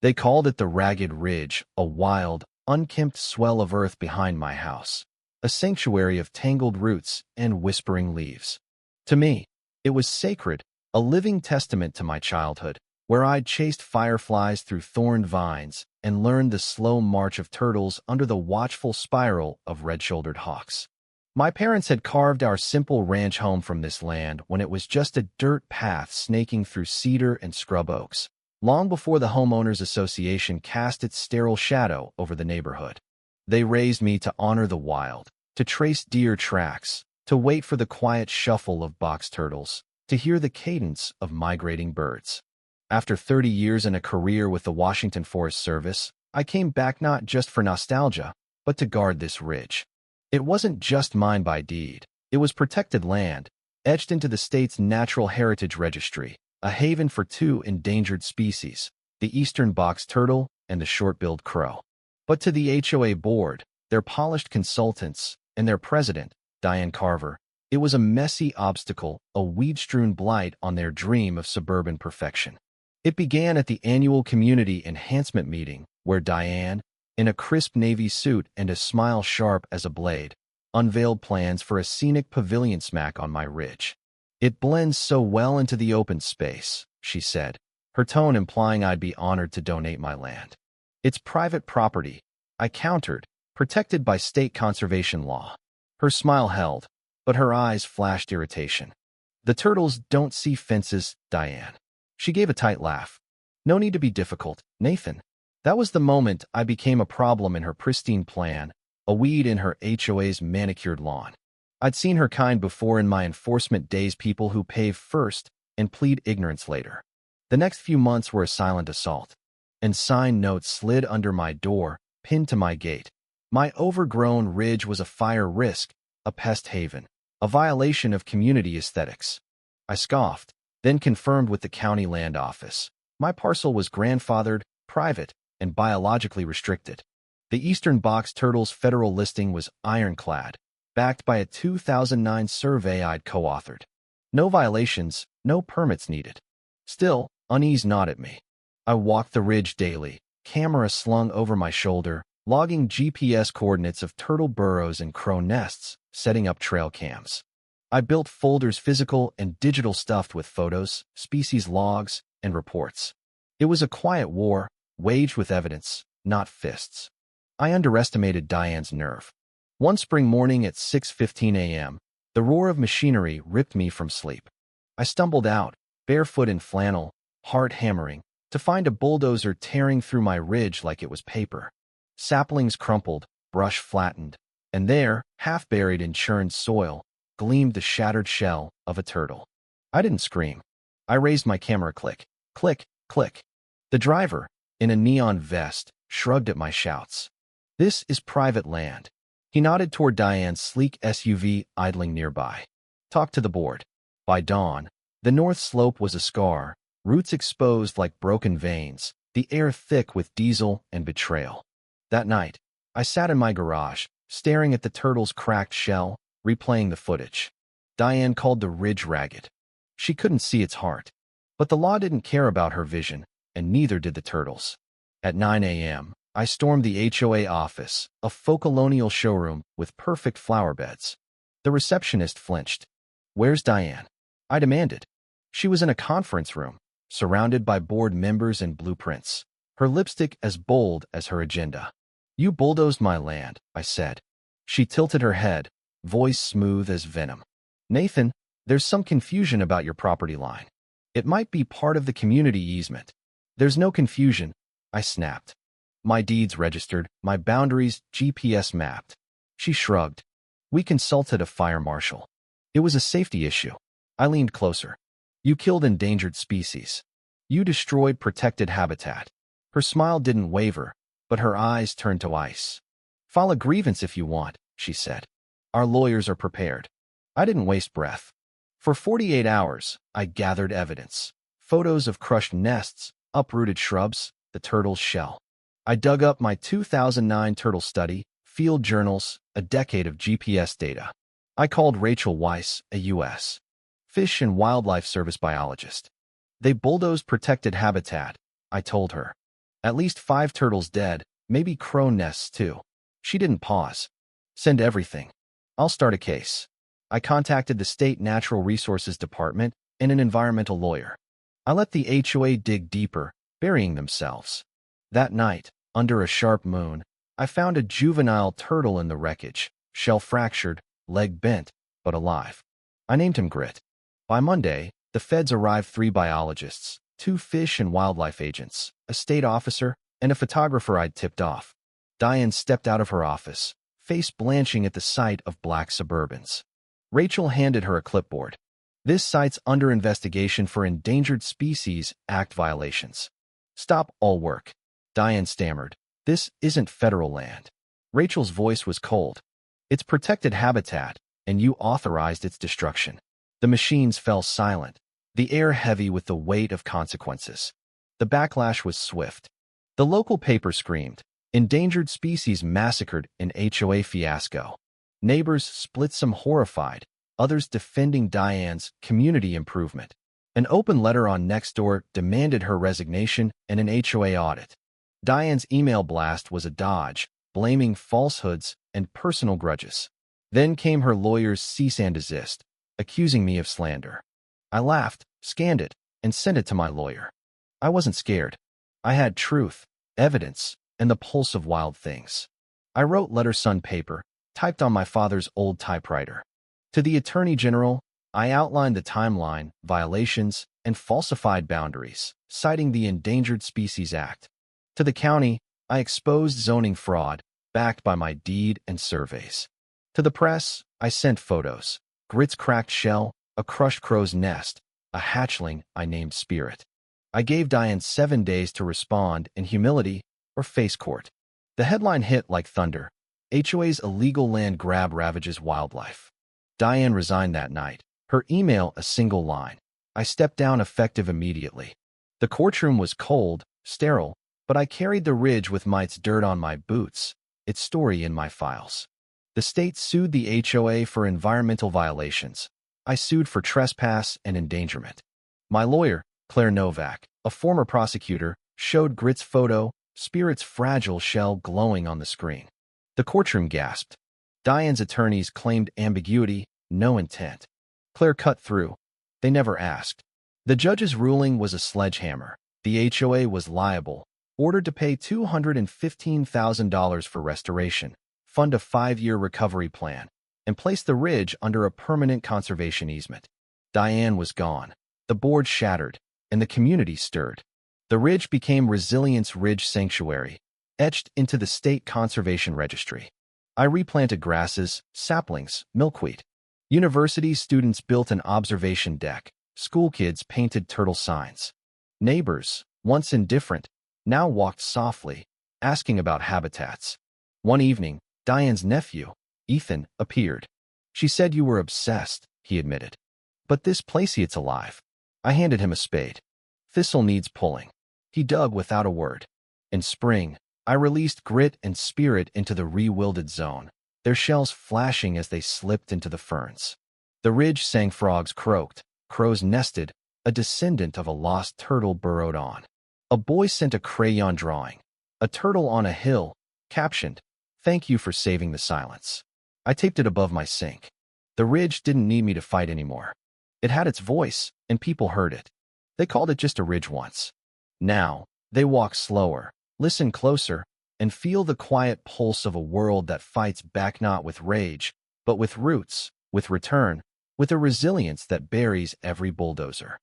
They called it the Ragged Ridge, a wild, unkempt swell of earth behind my house, a sanctuary of tangled roots and whispering leaves. To me, it was sacred, a living testament to my childhood, where I'd chased fireflies through thorned vines and learned the slow march of turtles under the watchful spiral of red-shouldered hawks. My parents had carved our simple ranch home from this land when it was just a dirt path snaking through cedar and scrub oaks, long before the Homeowners Association cast its sterile shadow over the neighborhood. They raised me to honor the wild, to trace deer tracks, to wait for the quiet shuffle of box turtles, to hear the cadence of migrating birds. After 30 years and a career with the Washington Forest Service, I came back not just for nostalgia, but to guard this ridge. It wasn't just mine by deed. It was protected land, etched into the state's Natural Heritage Registry, a haven for two endangered species, the eastern box turtle and the short-billed crow. But to the HOA board, their polished consultants, and their president, Diane Carver, it was a messy obstacle, a weed-strewn blight on their dream of suburban perfection. It began at the annual community enhancement meeting, where Diane, in a crisp navy suit and a smile sharp as a blade, unveiled plans for a scenic pavilion smack on my ridge. "It blends so well into the open space," she said, her tone implying I'd be honored to donate my land. "It's private property," I countered, "protected by state conservation law." Her smile held, but her eyes flashed irritation. "The turtles don't see fences, Diane." She gave a tight laugh. "No need to be difficult, Nathan." That was the moment I became a problem in her pristine plan, a weed in her HOA's manicured lawn. I'd seen her kind before in my enforcement days, people who pave first and plead ignorance later. The next few months were a silent assault, and sign notes slid under my door, pinned to my gate. My overgrown ridge was a fire risk, a pest haven, a violation of community aesthetics. I scoffed, then confirmed with the county land office. My parcel was grandfathered, private, and biologically restricted. The eastern box turtle's federal listing was ironclad, backed by a 2009 survey I'd co-authored. No violations, no permits needed. Still, unease gnawed at me. I walked the ridge daily, camera slung over my shoulder, logging GPS coordinates of turtle burrows and crow nests, setting up trail cams. I built folders, physical and digital, stuffed with photos, species logs, and reports. It was a quiet war, waged with evidence, not fists. I underestimated Diane's nerve. One spring morning at 6:15 a.m., the roar of machinery ripped me from sleep. I stumbled out, barefoot in flannel, heart hammering, to find a bulldozer tearing through my ridge like it was paper. Saplings crumpled, brush flattened, and there, half buried in churned soil, gleamed the shattered shell of a turtle. I didn't scream. I raised my camera. Click, click, click. The driver, in a neon vest, shrugged at my shouts. "This is private land." He nodded toward Diane's sleek SUV idling nearby. "Talk to the board." By dawn, the north slope was a scar, roots exposed like broken veins, the air thick with diesel and betrayal. That night, I sat in my garage, staring at the turtle's cracked shell, replaying the footage. Diane called the ridge ragged. She couldn't see its heart. But the law didn't care about her vision, and neither did the turtles. At 9 a.m., I stormed the HOA office, a faux colonial showroom with perfect flower beds. The receptionist flinched. "Where's Diane?" I demanded. She was in a conference room, surrounded by board members and blueprints, her lipstick as bold as her agenda. "You bulldozed my land," I said. She tilted her head, voice smooth as venom. "Nathan, there's some confusion about your property line. It might be part of the community easement." "There's no confusion," I snapped. "My deeds registered, my boundaries GPS mapped." She shrugged. "We consulted a fire marshal. It was a safety issue." I leaned closer. "You killed endangered species. You destroyed protected habitat." Her smile didn't waver, but her eyes turned to ice. "File a grievance if you want," she said. "Our lawyers are prepared." I didn't waste breath. For 48 hours, I gathered evidence. Photos of crushed nests, uprooted shrubs, the turtle's shell. I dug up my 2009 turtle study, field journals, a decade of GPS data. I called Rachel Weiss, a U.S. Fish and Wildlife Service biologist. "They bulldozed protected habitat," I told her. At least 5 turtles dead, maybe crow nests too. She didn't pause. Send everything. I'll start a case. I contacted the State Natural Resources Department and an environmental lawyer. I let the HOA dig deeper, burying themselves. That night, under a sharp moon, I found a juvenile turtle in the wreckage, shell fractured, leg bent, but alive. I named him Grit. By Monday, the feds arrived: 3 biologists, 2 fish and wildlife agents, a state officer, and a photographer I'd tipped off. Diane stepped out of her office, face blanching at the sight of black Suburbans. Rachel handed her a clipboard. This site's under investigation for Endangered Species Act violations. Stop all work. Diane stammered. This isn't federal land. Rachel's voice was cold. It's protected habitat, and you authorized its destruction. The machines fell silent, the air heavy with the weight of consequences. The backlash was swift. The local paper screamed, "Endangered species massacred in HOA fiasco." Neighbors split, some horrified, others defending Diane's community improvement. An open letter on Nextdoor demanded her resignation and an HOA audit. Diane's email blast was a dodge, blaming falsehoods and personal grudges. Then came her lawyer's cease and desist, accusing me of slander. I laughed, scanned it, and sent it to my lawyer. I wasn't scared. I had truth, evidence, and the pulse of wild things. I wrote letters on paper, typed on my father's old typewriter. To the Attorney General, I outlined the timeline, violations, and falsified boundaries, citing the Endangered Species Act. To the county, I exposed zoning fraud, backed by my deed and surveys. To the press, I sent photos: Grit's cracked shell, a crushed crow's nest, a hatchling I named Spirit. I gave Diane 7 days to respond in humility or face court. The headline hit like thunder: HOA's illegal land grab ravages wildlife. Diane resigned that night, her email a single line: I stepped down effective immediately. The courtroom was cold, sterile, but I carried the ridge with its dirt on my boots, its story in my files. The state sued the HOA for environmental violations. I sued for trespass and endangerment. My lawyer, Claire Novak, a former prosecutor, showed Grit's photo, Spirit's fragile shell glowing on the screen. The courtroom gasped. Diane's attorneys claimed ambiguity, no intent. Claire cut through. They never asked. The judge's ruling was a sledgehammer. The HOA was liable, ordered to pay $215,000 for restoration, fund a 5-year recovery plan, and place the ridge under a permanent conservation easement. Diane was gone. The board shattered, and the community stirred. The ridge became Resilience Ridge Sanctuary, etched into the State Conservation Registry. I replanted grasses, saplings, milkweed. University students built an observation deck. School kids painted turtle signs. Neighbors, once indifferent, now walked softly, asking about habitats. One evening, Diane's nephew, Ethan, appeared. She said, "You were obsessed," he admitted. "But this place, it's alive." I handed him a spade. "Thistle needs pulling." He dug without a word. In spring, I released Grit and Spirit into the re-wilded zone, their shells flashing as they slipped into the ferns. The ridge sang, frogs croaked, crows nested, a descendant of a lost turtle burrowed on. A boy sent a crayon drawing, a turtle on a hill, captioned, "Thank you for saving the silence." I taped it above my sink. The ridge didn't need me to fight anymore. It had its voice, and people heard it. They called it just a ridge once. Now, they walk slower, listen closer, and feel the quiet pulse of a world that fights back, not with rage, but with roots, with return, with a resilience that buries every bulldozer.